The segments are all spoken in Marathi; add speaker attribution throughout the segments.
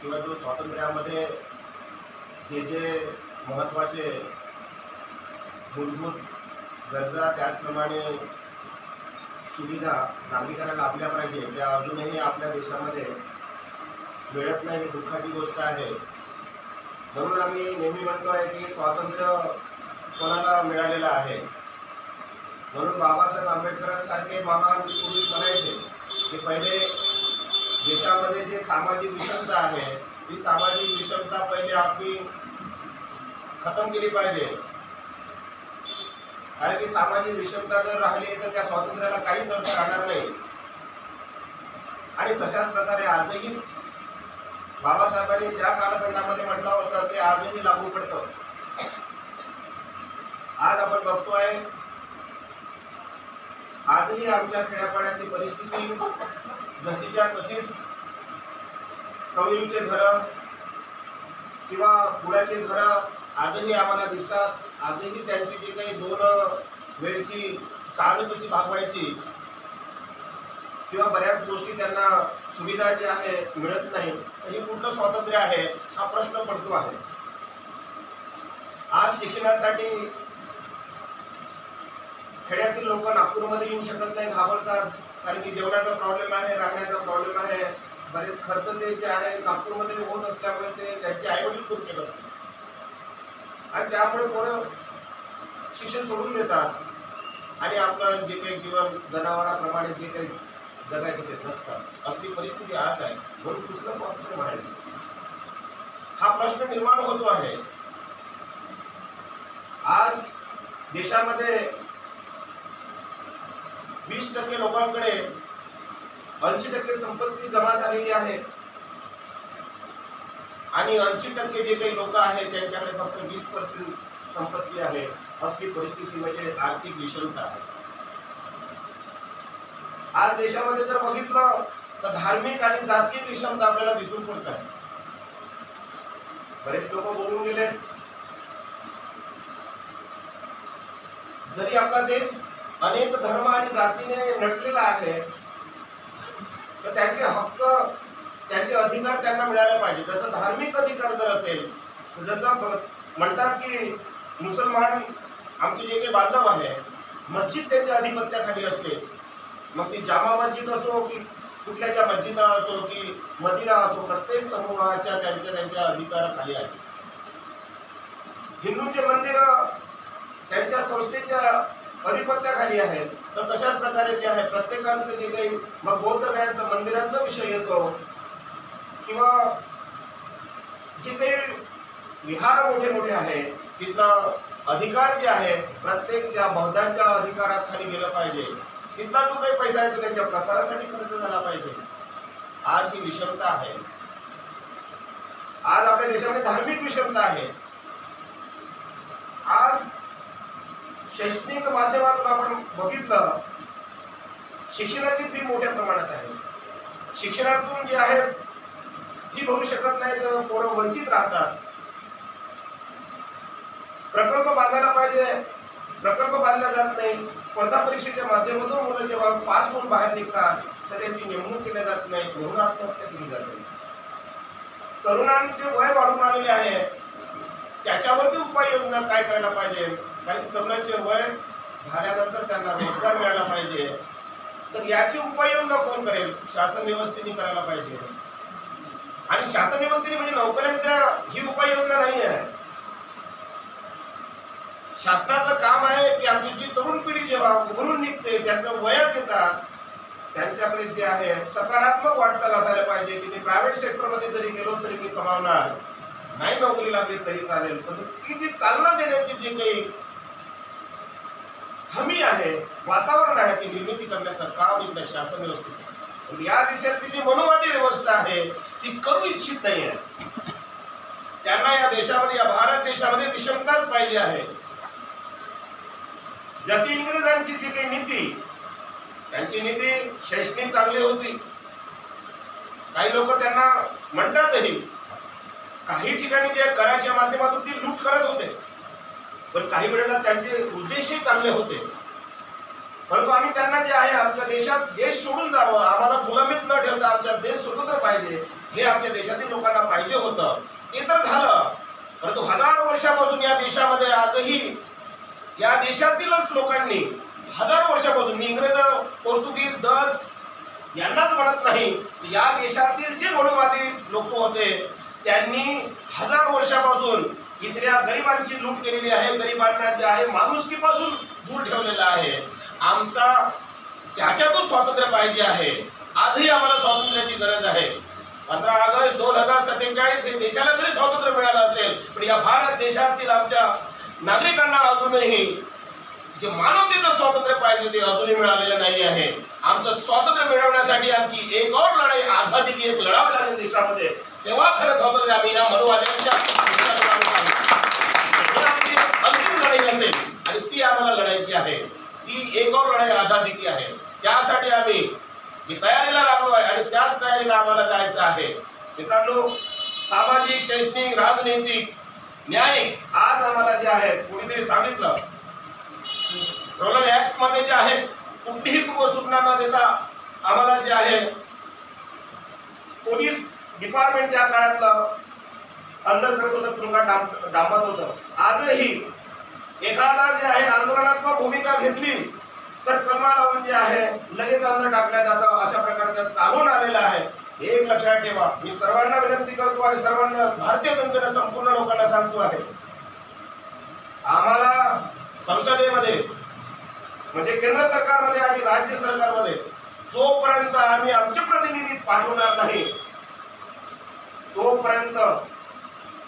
Speaker 1: किंवा जो स्वातंत्र्यामध्ये जे जे महत्त्वाचे मूलभूत गरजा त्याचप्रमाणे सुविधा नागरिकांना लाभल्या पाहिजे त्या अजूनही आपल्या देशामध्ये मिळत नाही, ही दुःखाची गोष्ट आहे. म्हणून आम्ही नेहमी म्हणतो आहे की स्वातंत्र्य कोणाला मिळालेलं आहे. म्हणून बाबासाहेब आंबेडकरांसारखे महान पुरुष म्हणायचे की पहिले देशामध्ये जे सामाजिक विषमता आहे ती सामाजिक विषमता पहिले आम्ही खतम केली पाहिजे. कारण की सामाजिक विषमता जर राहिली तर त्या स्वातंत्र्याला काहीच अर्थ राहणार नाही. आणि तशाच प्रकारे आजही बाबासाहेबांनी ज्या कालखंडामध्ये म्हटलं होतं ते आजही लागू पडतं. आज आपण बघतोय आजही आमच्या खेड्यापाड्यातली परिस्थिती जशीच्या तशीच कौलीचे घरं किंवा पुण्याचे घरं आजही आम्हाला दिसतात. आजही त्यांची जी काही 2 वेळची साध कशी भागवायची किंवा बऱ्याच गोष्टी त्यांना सुविधा जी आहे मिळत नाही, तर हे कुठलं स्वातंत्र्य आहे हा प्रश्न पडतो आहे. आज शिक्षणासाठी खेड्यातील लोक नागपूरमध्ये येऊ शकत नाही, घाबरतात. कारण की जेवणाचा प्रॉब्लेम आहे, राहण्याचा प्रॉब्लेम आहे, बरेच खर्च ते जे आहे नागपूरमध्ये होत असल्यामुळे ते त्यांचे आईवडील करू शकत नाही आणि त्यामुळे पोरं शिक्षण सोडून देतात आणि आपलं जे काही जीवन जनावरांप्रमाणे जे काही जगायचं ते जगतात. असली परिस्थिती आज आहे. म्हणून कुठलं स्वातंत्र्य म्हणायचं हा प्रश्न निर्माण होतो आहे. आज देशामध्ये 20% लोकांकडे 80% संपत्ती जमा झालेली आहे आणि 80% जे काही लोक आहेत त्यांच्याकडे फक्त 20% संपत्ती आहे. असली परिस्थिती म्हणजे आर्थिक विषमता आहे. आज देशामध्ये जर बघितलं तर धार्मिक आणि जातीय विषमता आपल्याला दिसून पडत आहे. बरेच लोक बोलून गेले, जरी आपला देश अनेक धर्म आणि जातीने नटलेला आहे तर त्यांचे हक्क त्यांचे अधिकार त्यांना मिळाले पाहिजे. जसं धार्मिक अधिकार जर असेल तर जसं म्हणतात की मुसलमान आमचे जे काही बांधव आहे मस्जिद त्यांच्या अधिपत्याखाली असते. मग ती जामा मस्जिद असो की कुठल्या ज्या मस्जिदा असो की मदिना असो, प्रत्येक समूहाच्या त्यांच्या अधिकाराखाली आहे. हिंदूंचे मंदिर त्यांच्या संस्थेच्या अधिपत्याखाली आहे. तर तशाच प्रकारे जे आहे प्रत्येकांचं जे काही मग बौद्ध गयांचं मंदिरांचा विषय येतो किंवा जे काही विहार मोठे मोठे आहे तिथला अधिकार जे आहे प्रत्येक त्या बौद्धांच्या अधिकाराखाली गेलं पाहिजे. तिथला जो काही पैसा आहे तो त्यांच्या प्रसारासाठी खर्च झाला पाहिजे. आज ही विषमता आहे. आज आपल्या देशामध्ये धार्मिक विषमता आहे. आज शैक्षणिक माध्यमातून आपण बघितलं शिक्षणाची फी मोठ्या प्रमाणात आहे. शिक्षणातून जे आहे फी भरू शकत नाही तर पोरं वंचित राहतात. प्रकल्प बांधायला पाहिजे, प्रकल्प बांधला जात नाही. स्पर्धा परीक्षेच्या माध्यमातून मुलं जेव्हा पास होऊन बाहेर निघतात तर त्यांची नेमणूक केली जात नाही, म्हणून आत्महत्या केली जाते. तरुणांचे वय वाढून आलेले आहे, त्याच्यावरती उपाययोजना काय करायला पाहिजे. काही तरुणांचे वय झाल्यानंतर त्यांना रोजगार मिळाला पाहिजे. तर याची उपाययोजना कोण करेल? शासन व्यवस्थेने करायला पाहिजे. आणि शासन व्यवस्थेने म्हणजे नोकऱ्यांच्या ही उपाययोजना नाही आहे. शासनाचं काम आहे की आमची जी तरुण पिढी जेव्हा उभरून निघते त्यांच्या वयात येतात त्यांच्याकडे जे आहे सकारात्मक वाटचाल असायला पाहिजे की मी प्रायव्हेट सेक्टरमध्ये जरी गेलो तरी मी कमावणार, नाही नोकरी लागली तरी चालेल, पण ती चालना देण्याची जी काही हमी आहे, वातावरण आहे, ती निर्मिती करण्याचं काम इथल्या शासन व्यवस्थेत. या देशातली जी मनोवादी व्यवस्था आहे ती करू इच्छित नाही आहे. त्यांना या देशामध्ये, या भारत देशामध्ये विषमताच पाहिजे आहे. जशी इंग्रजांची जी काही नीती, त्यांची नीती शैक्षणिक चांगली होती. काही लोक त्यांना म्हणतातही काही ठिकाणी जे कराच्या माध्यमातून ती लूट करत होते, पण काही वेळेला त्यांचे उद्देशही चांगले होते. परंतु आम्ही त्यांना जे आहे आमच्या देशात देश सोडून जावं, आम्हाला गुलामीत न ठेवता आमचा देश स्वतंत्र पाहिजे हे आमच्या देशातील लोकांना पाहिजे होतं, ते तर झालं. परंतु हजारो वर्षापासून या देशामध्ये आजही या देशातीलच लोकांनी हजारो वर्षापासून, मी इंग्रज, पोर्तुगीज, डच यांनाच म्हणत नाही, या देशातील जे मूळवादी लोक होते त्यांनी हजारो वर्षापासून इथल्या गरिबांची लूट केलेली आहे. गरिबांना जे आहे माणुसकीपासून दूर ठेवलेला आहे. आमचा त्याच्यातून स्वातंत्र्य पाहिजे आहे. आजही आम्हाला स्वातंत्र्याची गरज आहे. 15 ऑगस्ट 2047 हे देशाला जरी स्वातंत्र्य मिळालं असेल, पण या भारत देशातील आमच्या नागरिकांना अजूनही जे मानवतेचं स्वातंत्र्य पाहिजे ते अजूनही मिळालेलं नाही आहे. आमचं स्वातंत्र्य मिळवण्यासाठी आमची एक और लढाई, आझादी की एक लढावी लागेल देशामध्ये. तेव्हा खरं स्वातंत्र्य आम्ही या मनोवाद्यांच्या अंतिम लढाई असेल आणि ती आम्हाला लढायची आहे. ती एक और लढाई आझादी की आहे. त्यासाठी आम्ही तयारीला लागलो आहे आणि त्याच तयारीला आम्हाला जायचं आहे. मित्रांनो, सामाजिक, शैक्षणिक, राजनैतिक, न्यायिक आज आम्हाला जे आहे कोणीतरी सांगितलं, रोलर ऍक्ट मध्ये जे आहे कुठलीही पूर्व सूचना न देता आम्हाला जे आहे पोलीस डिपार्टमेंट त्या काळातलं अंदर करत होतं, तुरुंगात डांबत होतं. आजही एखादा जे आहे आंदोलनात्मक भूमिका घेतली तर कलमा लावून जे आहे लगेच अंदर टाकल्या जातं. अशा प्रकारचं कानून आलेलं आहे. एक लक्षात ठेवा. मी सर्वांना विनंती करतो आणि सर्वांना, भारतीय जनतेला, संपूर्ण लोकांना सांगतो आहे, आम्हाला संसदेमध्ये म्हणजे केंद्र सरकारमध्ये आणि राज्य सरकारमध्ये जोपर्यंत आम्ही आमचे प्रतिनिधी पाठवणार नाही तोपर्यंत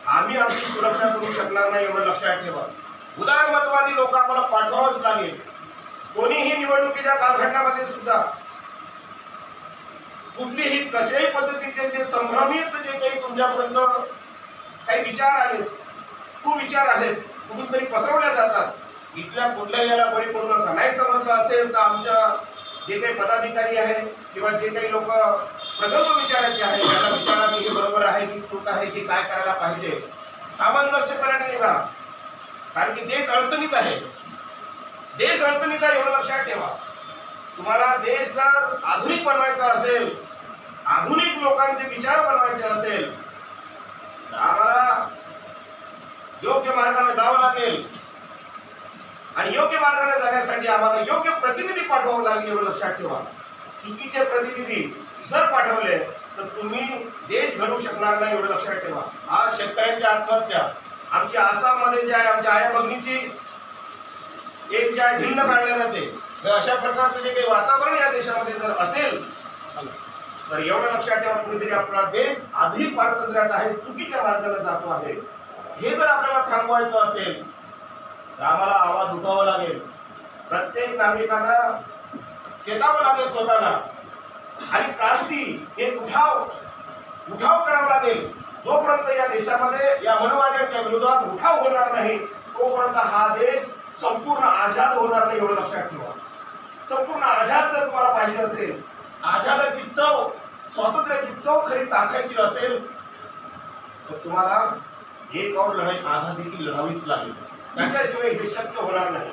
Speaker 1: आम्ही आमची सुरक्षा करू शकणार नाही, एवढं लक्षात ठेवा. उदारमतवादी लोक आम्हाला पाठवावंच लागेल. कोणीही निवडणुकीच्या कालखंडामध्ये सुद्धा कुठलीही कशाही पद्धतीचे जे संभ्रमित जे काही तुमच्यापर्यंत काही विचार आलेत, कुविचार आहेत, कुठून तरी पसरवल्या जातात. इथल्या कुठल्या याला बळी पडू नका. नाही समजलं असेल तर आमच्या जे काही पदाधिकारी आहेत किंवा जे काही लोक प्रगल्भ विचाराचे आहेत त्यांना विचारा की हे बरोबर आहे की चूक आहे की काय करायला पाहिजे. सामंजस्यपणाने निघा, कारण की देश अडचणीत आहे. देश अडचणीत आहे, एवढं लक्षात ठेवा. तुम्हाला देश जर आधुनिक बनवायचा असेल, आधुनिक लोकांचे विचार बनवायचे असेल तर आम्हाला योग्य मार्गाने जावं लागेल आणि योग्य मार्गाने जाण्यासाठी आम्हाला योग्य प्रतिनिधी पाठवावं लागेल, एवढं लक्षात ठेवा. चुकीचे प्रतिनिधी जर पाठवले तर तुम्ही देश घडवू शकणार नाही, एवढं लक्षात ठेवा. आज शेतकऱ्यांच्या आत्महत्या, आमची आसाममध्ये जे आहे आमच्या आया भगिनीची एक जे आहे भिन्न काढल्या जाते, अशा प्रकारचं जे काही वातावरण या देशामध्ये जर असेल तर एवढं लक्षात ठेवा, कुठेतरी आपला देश आधी पारतंत्र्यात आहे, चुकीच्या मार्गाने जातो आहे. हे जर आपल्याला थांबवायचं असेल तर आम्हाला आवाज उठवावा लागेल. प्रत्येक नागरिकांना चेतावं लागेल स्वतःला आणि क्रांती, एक उठाव करावा लागेल. जोपर्यंत या देशामध्ये या मनोवाद्यांच्या विरोधात उठाव होणार नाही तोपर्यंत हा देश संपूर्ण आझाद होणार नाही, एवढं लक्षात ठेवा. संपूर्ण आझाद जर तुम्हाला पाहिजे असेल, आझादाची चव, स्वातंत्र्याची चव खरी चाखायची असेल तर तुम्हाला एक और लढाई आझादी की लढावीच लागेल. त्याच्याशिवाय हे शक्य होणार नाही.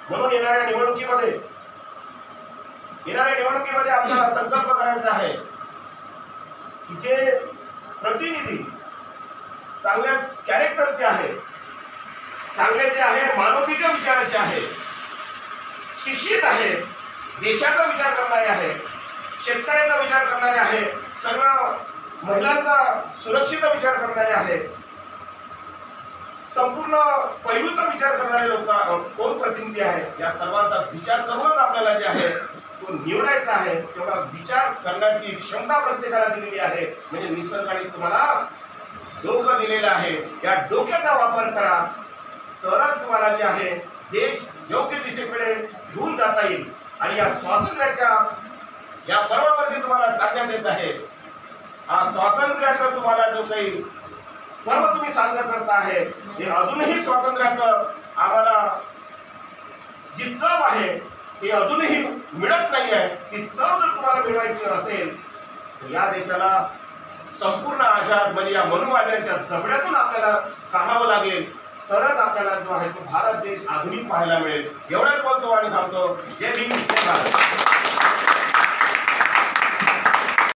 Speaker 1: म्हणून येणाऱ्या निवडणुकीमध्ये आपल्याला संकल्प करायचा आहे की जे प्रतिनिधी चांगल्या कॅरेक्टरचे आहे, चांगले जे आहे मानवतेच्या विचाराचे आहे, शिक्षित आहे, देशाचा विचार करणारे आहे, शेतकऱ्याचा विचार करणारे आहे, सर्व महिलांचा सुरक्षेचा विचार करणारे आहे, संपूर्ण पैलूचा विचार करणारे लोक कोण प्रतिनिधी आहेत, या सर्वांचा विचार करूनच आपल्याला जे आहे तो निवडायचा आहे. तेवढा विचार करण्याची क्षमता प्रत्येकाला दिलेली आहे. म्हणजे निसर्गाने तुम्हाला डोकं दिलेलं आहे, या डोक्याचा वापर करा तरच तुम्हाला जे आहे देश योग्य दिशेकडे घेऊन जाता येईल. आणि या स्वातंत्र्याच्या या पर्वावरती तुम्हाला सांगण्यात येत आहे, हा स्वातंत्र्याचा तुम्हाला जो काही पर्व तुम्ही साजरा करता आहे हे अजूनही स्वातंत्र्याचं आम्हाला जी चव आहे ती अजूनही मिळत नाही आहे. ती चव जर तुम्हाला मिळवायची असेल तर या देशाला संपूर्ण आझाद म्हणजे या मनुवाद्यांच्या जबड्यातून आपल्याला काढावं लागेल, तरच आपल्याला जो आहे तो भारत देश आधुनिक पाहायला मिळेल. एवढंच बोलतो आणि थांबतो. जय भीम, जय भारत.